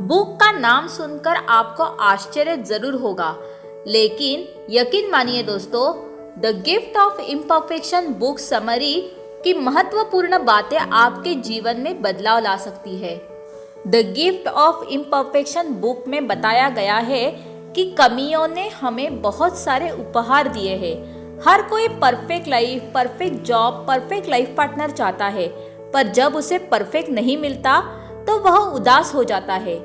Book का नाम सुनकर आपको आश्चर्य जरूर होगा, लेकिन यकीन मानिए दोस्तों, the gift of imperfection book summary की महत्वपूर्ण बातें आपके जीवन में बदलाव ला सकती है। The gift of imperfection book में बताया गया है कि कमियों ने हमें बहुत सारे उपहार दिए हैं। हर कोई perfect life, perfect job, perfect life partner चाहता है, पर जब उसे परफेक्ट नहीं मिलता तो वह उदास हो जाता है।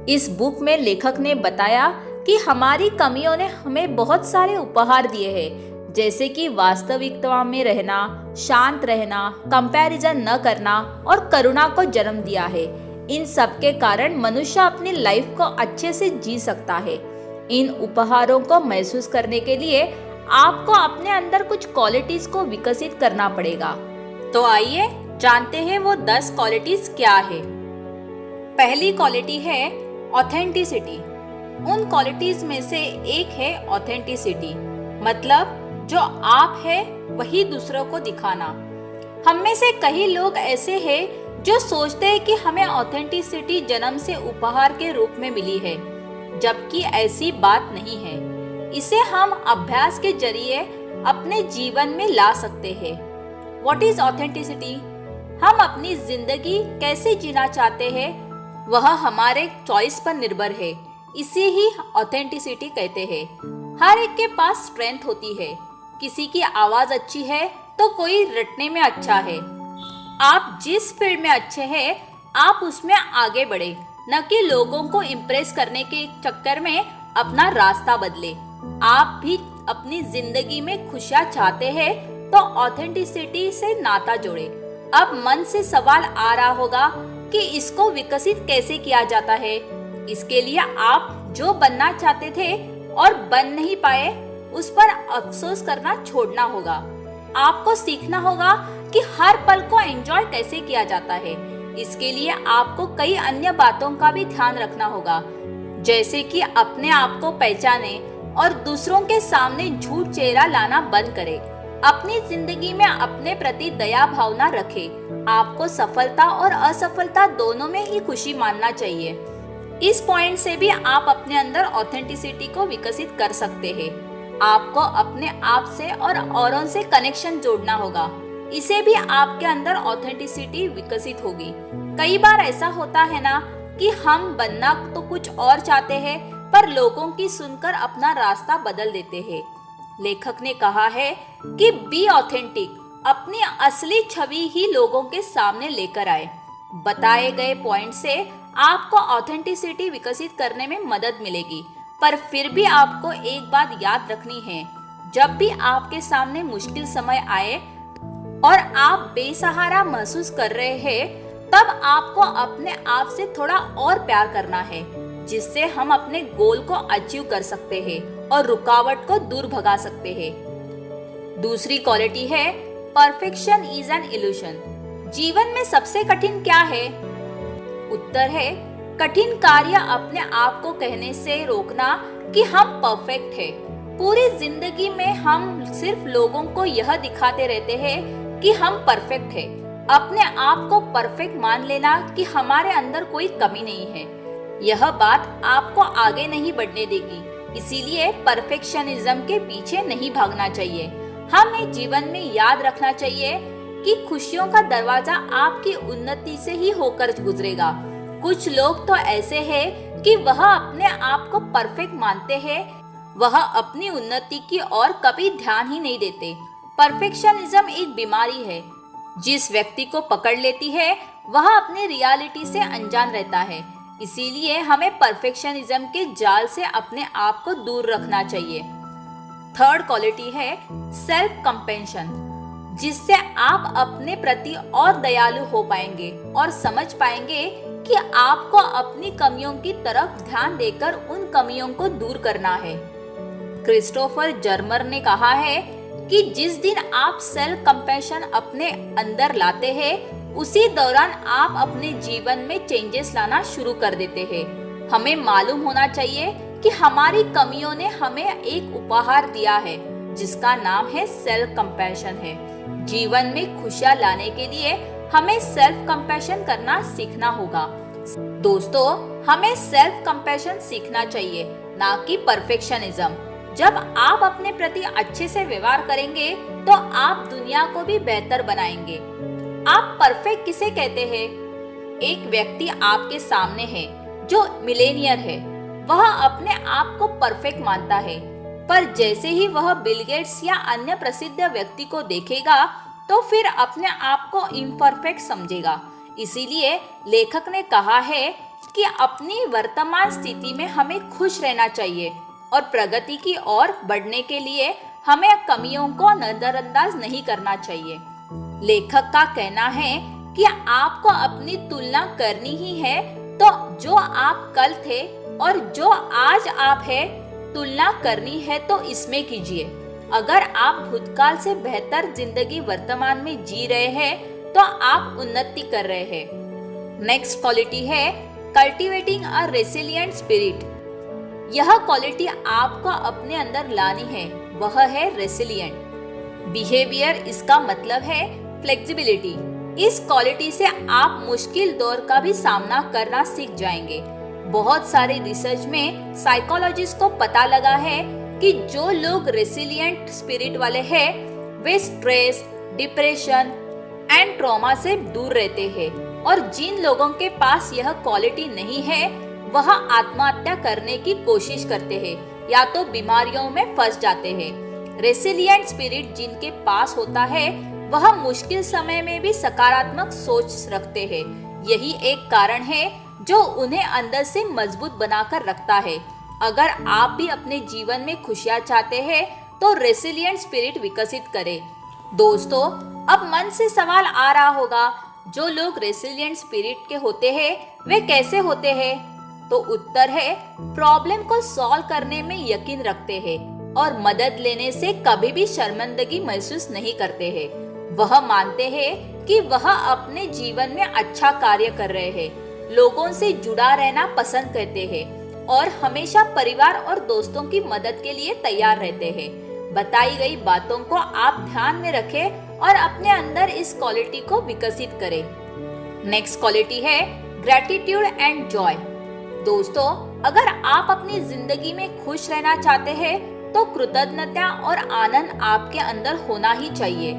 इस बुक में लेखक ने बताया कि हमारी कमियों ने हमें बहुत सारे उपहार दिए हैं, जैसे कि वास्तविकता में रहना, शांत रहना, कंपैरिजन न करना और करुणा को जन्म दिया है। इन सब के कारण मनुष्य अपनी लाइफ को अच्छे से जी सकता है। इन उपहारों को महसूस करने के लिए आपको अपने अंदर कुछ क्वालिटीज को विकसित करना पड़ेगा। तो आइए जानते हैं वो 10 क्वालिटीज क्या है। पहली क्वालिटी है ऑथेंटिसिटी। उन क्वालिटीज में से एक है ऑथेंटिसिटी, मतलब जो आप है वही दूसरों को दिखाना। हम में से कई लोग ऐसे हैं जो सोचते हैं कि हमें ऑथेंटिसिटी जन्म से उपहार के रूप में मिली है, जबकि ऐसी बात नहीं है। इसे हम अभ्यास के जरिए अपने जीवन में ला सकते हैं। What is authenticity? हम अपनी जिंदगी कैसे जीना चाहते हैं वह हमारे चॉइस पर निर्भर है। इसे ही ऑथेंटिसिटी कहते हैं। हर एक के पास स्ट्रेंथ होती है। किसी की आवाज अच्छी है तो कोई रटने में अच्छा है। आप जिस फील्ड में अच्छे हैं आप उसमें आगे बढ़े, न कि लोगों को इम्प्रेस करने के चक्कर में अपना रास्ता बदले। आप भी अपनी जिंदगी में खुशियां चाहते हैं तो ऑथेंटिसिटी से नाता जोड़े। अब मन से सवाल आ रहा होगा कि इसको विकसित कैसे किया जाता है। इसके लिए आप जो बनना चाहते थे और बन नहीं पाए उस पर अफसोस करना छोड़ना होगा। आपको सीखना होगा कि हर पल को एंजॉय कैसे किया जाता है। इसके लिए आपको कई अन्य बातों का भी ध्यान रखना होगा, जैसे कि अपने आप को पहचाने और दूसरों के सामने झूठ चेहरा लाना बंद करें। अपनी जिंदगी में अपने प्रति दया भावना रखें। आपको सफलता और असफलता दोनों में ही खुशी मानना चाहिए। इस पॉइंट से भी आप अपने अंदर ऑथेंटिसिटी को विकसित कर सकते हैं। आपको अपने आप से और औरों से कनेक्शन जोड़ना होगा। इसे भी आपके अंदर ऑथेंटिसिटी विकसित होगी। कई बार ऐसा होता है ना कि हम बनना तो कुछ और चाहते हैं, पर लोगों की सुनकर अपना रास्ता बदल देते हैं। लेखक ने कहा है कि बी ऑथेंटिक, अपनी असली छवि ही लोगों के सामने लेकर आए। बताए गए पॉइंट से आपको ऑथेंटिसिटी विकसित करने में मदद मिलेगी, पर फिर भी आपको एक बात याद रखनी है। जब भी आपके सामने मुश्किल समय आए और आप बेसहारा महसूस कर रहे हैं, तब आपको अपने आप से थोड़ा और प्यार करना है, जिससे हम अपने गोल को अचीव कर सकते हैं और रुकावट को दूर भगा सकते हैं। दूसरी क्वालिटी है परफेक्शन इज एन इल्यूशन। जीवन में सबसे कठिन क्या है? उत्तर है कठिन कार्य अपने आप को कहने से रोकना कि हम परफेक्ट है। पूरी जिंदगी में हम सिर्फ लोगों को यह दिखाते रहते हैं कि हम परफेक्ट है। अपने आप को परफेक्ट मान लेना कि हमारे अंदर कोई कमी नहीं है, यह बात आपको आगे नहीं बढ़ने देगी। इसीलिए परफेक्शनिज्म के पीछे नहीं भागना चाहिए। हमें जीवन में याद रखना चाहिए कि खुशियों का दरवाजा आपकी उन्नति से ही होकर गुजरेगा। कुछ लोग तो ऐसे हैं कि वह अपने आप को परफेक्ट मानते हैं, वह अपनी उन्नति की ओर कभी ध्यान ही नहीं देते। परफेक्शनिज्म एक बीमारी है। जिस व्यक्ति को पकड़ लेती है वह अपनी रियलिटी से अनजान रहता है। इसीलिए हमें परफेक्शनिज्म के जाल से अपने आप को दूर रखना चाहिए। थर्ड क्वालिटी है सेल्फ कंपेशन, जिससे आप अपने प्रति और दयालु हो पाएंगे और समझ पाएंगे कि आपको अपनी कमियों की तरफ ध्यान देकर उन कमियों को दूर करना है। क्रिस्टोफर जर्मर ने कहा है कि जिस दिन आप सेल्फ कंपैशन अपने अंदर लाते हैं, उसी दौरान आप अपने जीवन में चेंजेस लाना शुरू कर देते हैं। हमें मालूम होना चाहिए कि हमारी कमियों ने हमें एक उपहार दिया है, जिसका नाम है सेल्फ कंपैशन है। जीवन में खुशियां लाने के लिए हमें सेल्फ कंपैशन करना सीखना होगा। दोस्तों, हमें सेल्फ कंपैशन सीखना चाहिए, ना कि परफेक्शनिज्म। जब आप अपने प्रति अच्छे से व्यवहार करेंगे तो आप दुनिया को भी बेहतर बनाएंगे। आप परफेक्ट किसे कहते हैं? एक व्यक्ति आपके सामने है जो मिलेनियर है। वह अपने आप को परफेक्ट मानता है, पर जैसे ही वह बिल गेट्स या अन्य प्रसिद्ध व्यक्ति को देखेगा तो फिर अपने आप को इम्परफेक्ट समझेगा। इसीलिए लेखक ने कहा है कि अपनी वर्तमान स्थिति में हमें खुश रहना चाहिए और प्रगति की ओर बढ़ने के लिए हमें कमियों को नजरअंदाज नहीं करना चाहिए। लेखक का कहना है कि आपको अपनी तुलना करनी ही है, तो जो आप कल थे और जो आज आप है, तुलना करनी है तो इसमें कीजिए। अगर आप भूतकाल से बेहतर जिंदगी वर्तमान में जी रहे हैं तो आप उन्नति कर रहे हैं। नेक्स्ट क्वालिटी है कल्टीवेटिंग अ रेसिलिएंट स्पिरिट। यह क्वालिटी आपको अपने अंदर लानी है, वह है रेसिलिएंट बिहेवियर। इसका मतलब है फ्लेक्सिबिलिटी। इस क्वालिटी से आप मुश्किल दौर का भी सामना करना सीख जाएंगे। बहुत सारे रिसर्च में साइकोलॉजिस्ट को पता लगा है कि जो लोग रेसिलिएंट स्पिरिट वाले हैं वे स्ट्रेस, डिप्रेशन एंड ट्रॉमा से दूर रहते हैं, और जिन लोगों के पास यह क्वालिटी नहीं है वह आत्महत्या करने की कोशिश करते हैं या तो बीमारियों में फंस जाते हैं। रेसिलिएंट स्पिरिट जिनके पास होता है वह मुश्किल समय में भी सकारात्मक सोच रखते हैं। यही एक कारण है जो उन्हें अंदर से मजबूत बनाकर रखता है। अगर आप भी अपने जीवन में खुशियां चाहते हैं तो रेसिलिएंट स्पिरिट विकसित करें। दोस्तों, अब मन से सवाल आ रहा होगा, जो लोग रेसिलिएंट स्पिरिट के होते हैं वे कैसे होते हैं? तो उत्तर है, प्रॉब्लम को सॉल्व करने में यकीन रखते हैं और मदद लेने से कभी भी शर्मिंदगी महसूस नहीं करते हैं। वह मानते हैं कि वह अपने जीवन में अच्छा कार्य कर रहे हैं, लोगों से जुड़ा रहना पसंद करते हैं और हमेशा परिवार और दोस्तों की मदद के लिए तैयार रहते हैं। बताई गई बातों को आप ध्यान में रखें और अपने अंदर इस क्वालिटी को विकसित करें। नेक्स्ट क्वालिटी है ग्रेटिट्यूड एंड जॉय। दोस्तों, अगर आप अपनी जिंदगी में खुश रहना चाहते हैं तो कृतज्ञता और आनंद आपके अंदर होना ही चाहिए।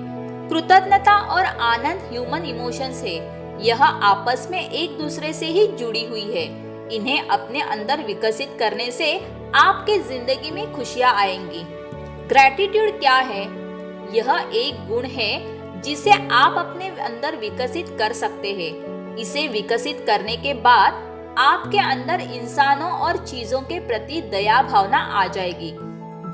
कृतज्ञता और आनंद ह्यूमन इमोशंस है। यह आपस में एक दूसरे से ही जुड़ी हुई है। इन्हें अपने अंदर विकसित करने से आपके जिंदगी में खुशियां आएंगी। ग्रैटिट्यूड क्या है? यह एक गुण है जिसे आप अपने अंदर विकसित कर सकते हैं। इसे विकसित करने के बाद आपके अंदर इंसानों और चीजों के प्रति दया भावना आ जाएगी।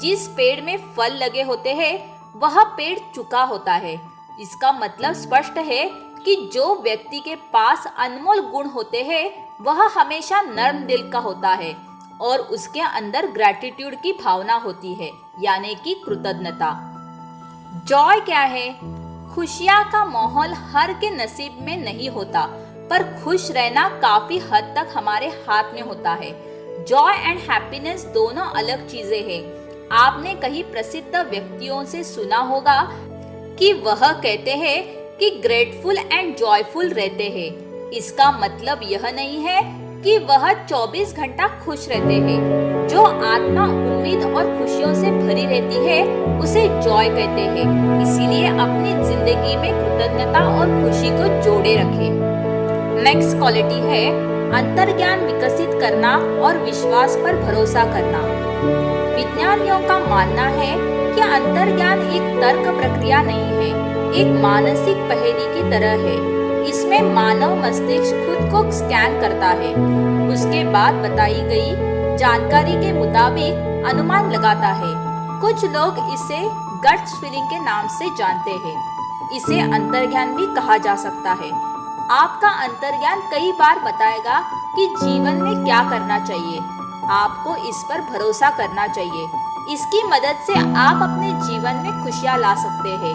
जिस पेड़ में फल लगे होते हैं वह पेड़ चुका होता है। इसका मतलब स्पष्ट है कि जो व्यक्ति के पास अनमोल गुण होते हैं वह हमेशा नर्म दिल का होता है और उसके अंदर ग्रैटिट्यूड की भावना होती है, यानी कि कृतज्ञता। जॉय क्या है? खुशियां का माहौल हर के नसीब में नहीं होता, पर खुश रहना काफी हद तक हमारे हाथ में होता है। जॉय एंड हैप्पीनेस दोनों अलग चीजें हैं। आपने कई प्रसिद्ध व्यक्तियों से सुना होगा कि वह कहते हैं कि ग्रेटफुल एंड जॉयफुल रहते हैं। इसका मतलब यह नहीं है कि वह 24 घंटा खुश रहते हैं। जो आत्मा उम्मीद और खुशियों से भरी रहती है उसे जॉय कहते हैं। इसीलिए अपनी जिंदगी में कृतज्ञता और खुशी को जोड़े रखें। नेक्स्ट क्वालिटी है अंतर्ज्ञान विकसित करना और विश्वास पर भरोसा करना। विज्ञानियों का मानना है कि अंतर्ज्ञान एक तर्क प्रक्रिया नहीं है, एक मानसिक पहेली की तरह है। इसमें मानव मस्तिष्क खुद को स्कैन करता है, उसके बाद बताई गई जानकारी के मुताबिक अनुमान लगाता है। कुछ लोग इसे गट्स फीलिंग के नाम से जानते हैं। इसे अंतर्ज्ञान भी कहा जा सकता है। आपका अंतर्ज्ञान कई बार बताएगा कि जीवन में क्या करना चाहिए। आपको इस पर भरोसा करना चाहिए। इसकी मदद से आप अपने जीवन में खुशियां ला सकते हैं।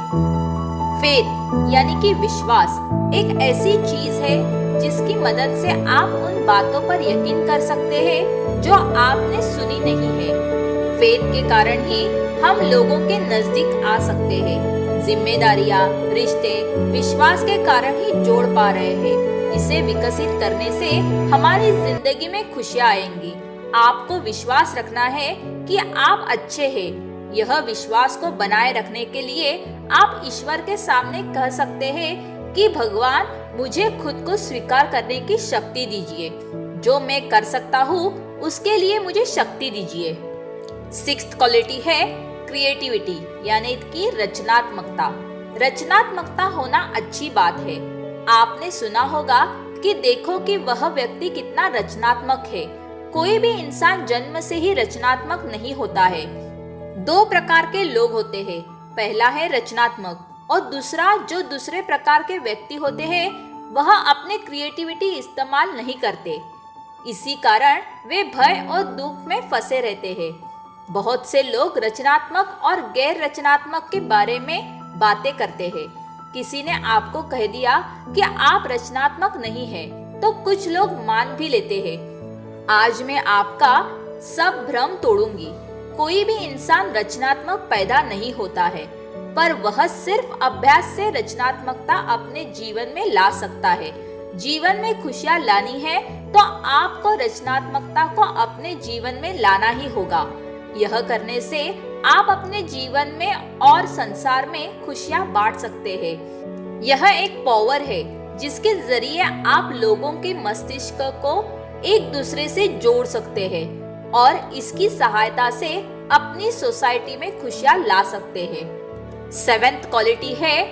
फेथ यानी कि विश्वास एक ऐसी चीज है जिसकी मदद से आप उन बातों पर यकीन कर सकते हैं जो आपने सुनी नहीं है। फेथ के कारण ही हम लोगों के नजदीक आ सकते हैं। जिम्मेदारियां, रिश्ते विश्वास के कारण ही जोड़ पा रहे हैं। इसे विकसित करने से हमारी जिंदगी में खुशियाँ आएंगी। आपको विश्वास रखना है कि आप अच्छे हैं। यह विश्वास को बनाए रखने के लिए आप ईश्वर के सामने कह सकते हैं कि भगवान, मुझे खुद को स्वीकार करने की शक्ति दीजिए। जो मैं कर सकता हूँ उसके लिए मुझे शक्ति दीजिए। 6th क्वालिटी है क्रिएटिविटी, यानी कि रचनात्मकता। रचनात्मकता होना अच्छी बात है। आपने सुना होगा कि देखो कि वह व्यक्ति कितना रचनात्मक है। कोई भी इंसान जन्म से ही रचनात्मक नहीं होता है। 2 प्रकार के लोग होते हैं। पहला है रचनात्मक और दूसरा जो दूसरे प्रकार के व्यक्ति होते हैं वह अपने क्रिएटिविटी इस्तेमाल नहीं करते। इसी कारण वे भय और दुख में फंसे रहते हैं। बहुत से लोग रचनात्मक और गैर रचनात्मक के बारे में बातें करते हैं। किसी ने आपको कह दिया कि आप रचनात्मक नहीं हैं, तो कुछ लोग मान भी लेते हैं। आज मैं आपका सब भ्रम तोड़ूंगी। कोई भी इंसान रचनात्मक पैदा नहीं होता है, पर वह सिर्फ अभ्यास से रचनात्मकता अपने जीवन में ला सकता है। जीवन में खुशियाँ लानी है तो आपको रचनात्मकता को अपने जीवन में लाना ही होगा। यह करने से आप अपने जीवन में और संसार में खुशियाँ बांट सकते हैं। यह एक पावर है जिसके जरिए आप लोगों के मस्तिष्क को एक दूसरे से जोड़ सकते हैं और इसकी सहायता से अपनी सोसाइटी में खुशियाँ ला सकते हैं। 7th क्वालिटी है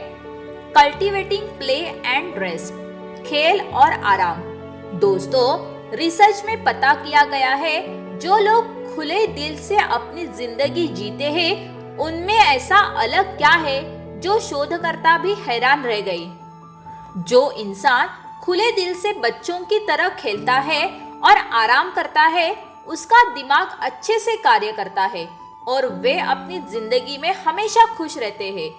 कल्टीवेटिंग प्ले एंड रेस्ट, खेल और आराम। दोस्तों, रिसर्च में पता किया गया है जो लोग खुले दिल से अपनी जिंदगी जीते हैं उनमें ऐसा अलग क्या है जो शोधकर्ता भी हैरान रह गए। जो इंसान खुले दिल से बच्चों की तरह खेलता है और आराम करता है उसका दिमाग अच्छे से कार्य करता है और वे अपनी जिंदगी में हमेशा खुश रहते हैं।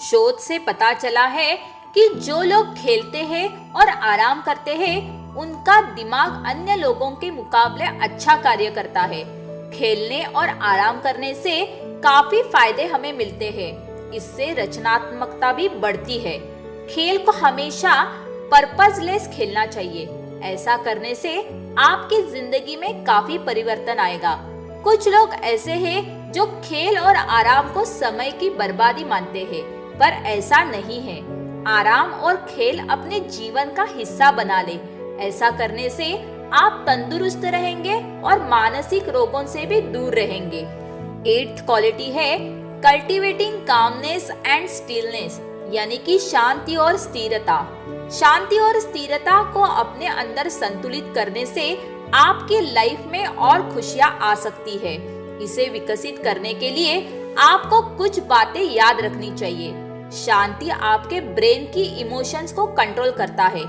शोध से पता चला है कि जो लोग खेलते हैं और आराम करते हैं उनका दिमाग अन्य लोगों के मुकाबले अच्छा कार्य करता है। खेलने और आराम करने से काफी फायदे हमें मिलते हैं। इससे रचनात्मकता भी बढ़ती है। खेल को हमेशा पर्पसलेस खेलना चाहिए। ऐसा करने से आपकी जिंदगी में काफी परिवर्तन आएगा। कुछ लोग ऐसे हैं जो खेल और आराम को समय की बर्बादी मानते हैं, पर ऐसा नहीं है। आराम और खेल अपने जीवन का हिस्सा बना ले। ऐसा करने से आप तंदुरुस्त रहेंगे और मानसिक रोगों से भी दूर रहेंगे। 8th क्वालिटी है कल्टीवेटिंग कामनेस एंड स्टिलनेस, यानी कि शांति और स्थिरता। शांति और स्थिरता को अपने अंदर संतुलित करने से आपकी लाइफ में और खुशियां आ सकती है। इसे विकसित करने के लिए आपको कुछ बातें याद रखनी चाहिए। शांति आपके ब्रेन की इमोशंस को कंट्रोल करता है।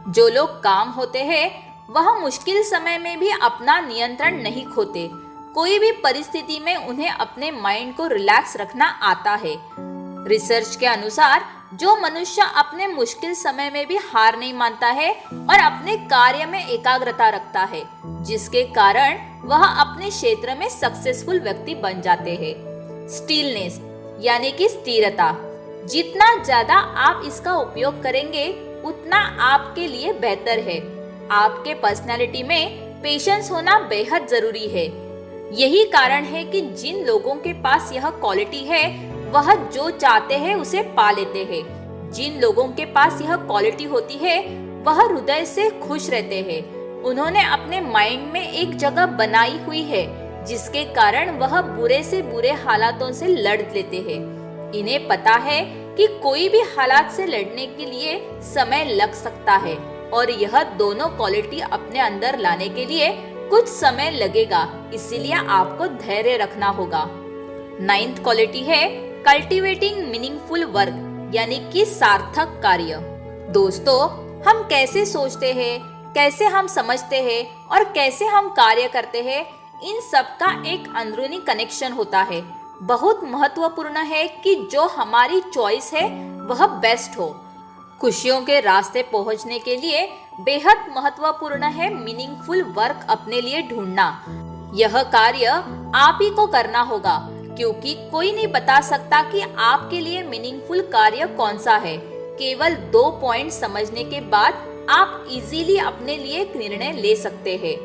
जो लोग काम होते हैं वह मुश्किल समय में भी अपना नियंत्रण नहीं खोते। कोई भी परिस्थिति में उन्हें अपने माइंड को रिलैक्स रखना आता है। रिसर्च के अनुसार जो मनुष्य अपने मुश्किल समय में भी हार नहीं मानता है और अपने कार्य में एकाग्रता रखता है, जिसके कारण वह अपने क्षेत्र में सक्सेसफुल व्यक्ति बन जाते हैं। स्टिलनेस यानी कि स्थिरता, जितना ज्यादा आप इसका उपयोग करेंगे उतना आपके लिए बेहतर है। आपके पर्सनालिटी में पेशेंस होना बेहद जरूरी है। यही कारण है कि जिन लोगों के पास यह क्वालिटी है वह जो चाहते हैं उसे पा लेते हैं। जिन लोगों के पास यह क्वालिटी होती है वह हृदय से खुश रहते हैं। उन्होंने अपने माइंड में एक जगह बनाई हुई है जिसके कारण वह बुरे से बुरे हालातों से लड़ लेते हैं। इन्हें पता है कि कोई भी हालात से लड़ने के लिए समय लग सकता है और यह दोनों क्वालिटी अपने अंदर लाने के लिए कुछ समय लगेगा, इसीलिए आपको धैर्य रखना होगा। 9th क्वालिटी है कल्टीवेटिंग मीनिंगफुल वर्क, यानी कि सार्थक कार्य। दोस्तों, हम कैसे सोचते हैं, कैसे हम समझते हैं और कैसे हम कार्य करते हैं, इन सब का एक अंदरूनी कनेक्शन होता है। बहुत महत्वपूर्ण है कि जो हमारी चॉइस है वह बेस्ट हो। खुशियों के रास्ते पहुंचने के लिए बेहद महत्वपूर्ण है मीनिंगफुल वर्क अपने लिए ढूंढना। यह कार्य आप ही को करना होगा, क्योंकि कोई नहीं बता सकता कि आपके लिए मीनिंगफुल कार्य कौन सा है। केवल 2 पॉइंट समझने के बाद आप इजीली अपने लिए एक निर्णय ले सकते हैं।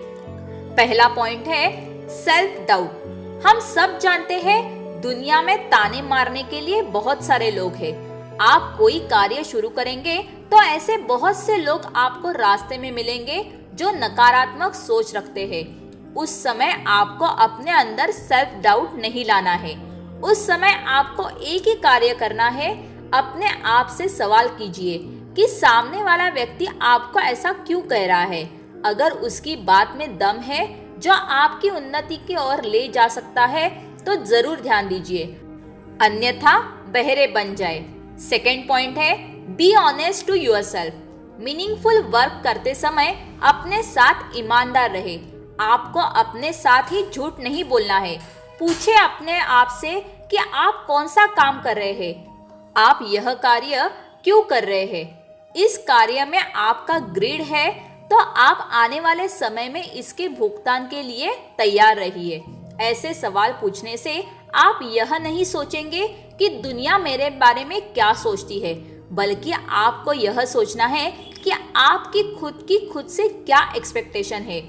पहला पॉइंट है सेल्फ डाउट। हम सब जानते हैं दुनिया में ताने मारने के लिए बहुत सारे लोग हैं। आप कोई कार्य शुरू करेंगे तो ऐसे बहुत से लोग आपको रास्ते में मिलेंगे जो नकारात्मक सोच रखते हैं। उस समय आपको अपने अंदर सेल्फ डाउट नहीं लाना है। उस समय आपको एक ही कार्य करना है, अपने आप से सवाल कीजिए कि सामने वाला व्यक्ति आपको ऐसा क्यों कह रहा है। अगर उसकी बात में दम है जो आपकी उन्नति की ओर ले जा सकता है तो जरूर ध्यान दीजिए, अन्यथा बहरे बन जाए। सेकेंड पॉइंट है be honest to yourself. Meaningful work करते समय अपने साथ ईमानदार रहे। आपको अपने साथ ही झूठ नहीं बोलना है। पूछे अपने आप से कि आप कौन सा काम कर रहे हैं, आप यह कार्य क्यों कर रहे हैं। इस कार्य में आपका ग्रीड है तो आप आने वाले समय में इसके भुगतान के लिए तैयार रहिए। ऐसे सवाल पूछने से आप यह नहीं सोचेंगे कि दुनिया मेरे बारे में क्या सोचती है, बल्कि आपको यह सोचना है कि आपकी खुद से क्या एक्सपेक्टेशन है।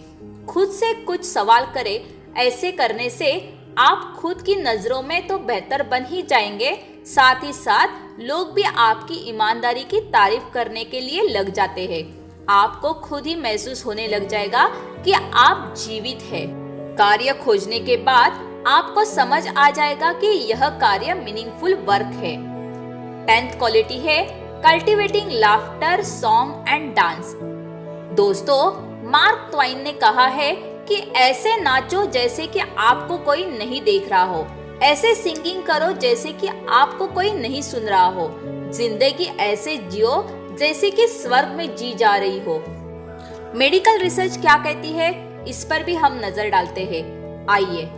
खुद से कुछ सवाल करें। ऐसे करने से आप खुद की नजरों में तो बेहतर बन ही जाएंगे, साथ ही साथ लोग भी आपकी ईमानदारी की तारीफ करने के लिए लग जाते हैं। आपको खुद ही महसूस होने लग जाएगा कि आप जीवित हैं। कार्य खोजने के बाद आपको समझ आ जाएगा कि यह कार्य मीनिंगफुल वर्क है। 10th क्वालिटी है cultivating laughter, song and dance. दोस्तों, मार्क ट्वाइन ने कहा है कि ऐसे नाचो जैसे कि आपको कोई नहीं देख रहा हो। ऐसे सिंगिंग करो जैसे कि आपको कोई नहीं सुन रहा हो। जिंदगी ऐसे जियो जैसे कि स्वर्ग में जी जा रही हो। मेडिकल रिसर्च क्या कहती है, इस पर भी हम नजर डालते हैं। आइए,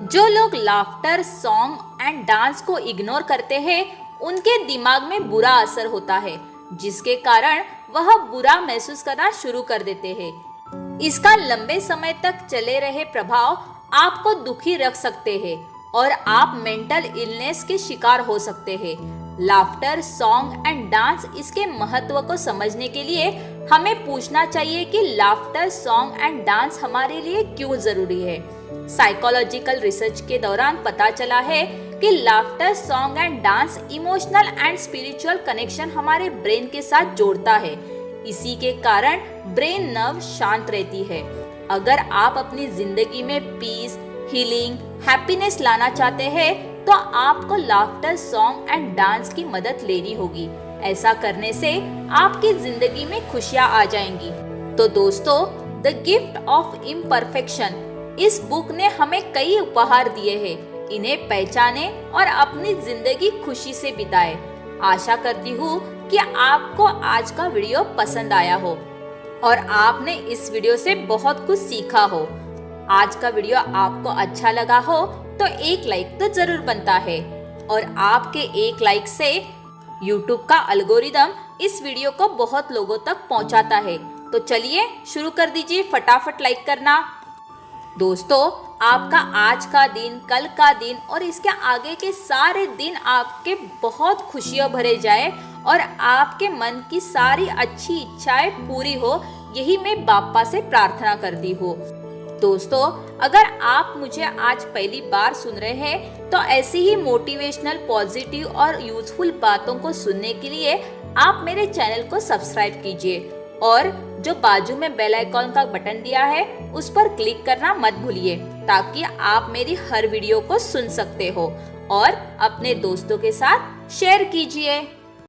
जो लोग लाफ्टर, सॉन्ग एंड डांस को इग्नोर करते हैं उनके दिमाग में बुरा असर होता है, जिसके कारण वह बुरा महसूस करना शुरू कर देते हैं। इसका लंबे समय तक चले रहे प्रभाव आपको दुखी रख सकते हैं और आप मेंटल इलनेस के शिकार हो सकते हैं। लाफ्टर, सॉन्ग एंड डांस, इसके महत्व को समझने के लिए हमें पूछना चाहिए कि लाफ्टर, सॉन्ग एंड डांस हमारे लिए क्यों जरूरी है। साइकोलॉजिकल रिसर्च के दौरान पता चला है कि laughter, song and dance emotional and spiritual connection हमारे ब्रेन के साथ जोड़ता है। इसी के कारण ब्रेन नर्व शांत रहती है। अगर आप अपनी जिंदगी में पीस, हीलिंग, हैप्पीनेस लाना चाहते हैं तो आपको लाफ्टर, सॉन्ग एंड डांस की मदद लेनी होगी। ऐसा करने से आपकी जिंदगी में खुशियां आ जाएंगी। तो दोस्तों, द गिफ्ट ऑफ इम्परफेक्शन, इस बुक ने हमें कई उपहार दिए हैं। इन्हें पहचाने और अपनी जिंदगी खुशी से बिताए। आशा करती हूँ कि आपको आज का वीडियो पसंद आया हो और आपने इस वीडियो से बहुत कुछ सीखा हो। आज का वीडियो आपको अच्छा लगा हो तो एक लाइक तो जरूर बनता है और आपके एक लाइक से YouTube का एल्गोरिदम इस वीडियो को बहुत लोगों तक पहुंचाता है। तो चलिए शुरू कर दीजिए फटाफट लाइक करना। दोस्तों, आपका आज का दिन, कल का दिन और इसके आगे के सारे दिन आपके बहुत खुशियों भरे जाए और आपके मन की सारी अच्छी इच्छाएं पूरी हो, यही मैं बाप्पा से प्रार्थना करती हूँ। दोस्तों, अगर आप मुझे आज पहली बार सुन रहे हैं तो ऐसी ही मोटिवेशनल, पॉजिटिव और यूजफुल बातों को सुनने के लिए आप मेरे चैनल को सब्सक्राइब कीजिए और जो बाजू में बेल आइकॉन का बटन दिया है उस पर क्लिक करना मत भूलिए, ताकि आप मेरी हर वीडियो को सुन सकते हो और अपने दोस्तों के साथ शेयर कीजिए।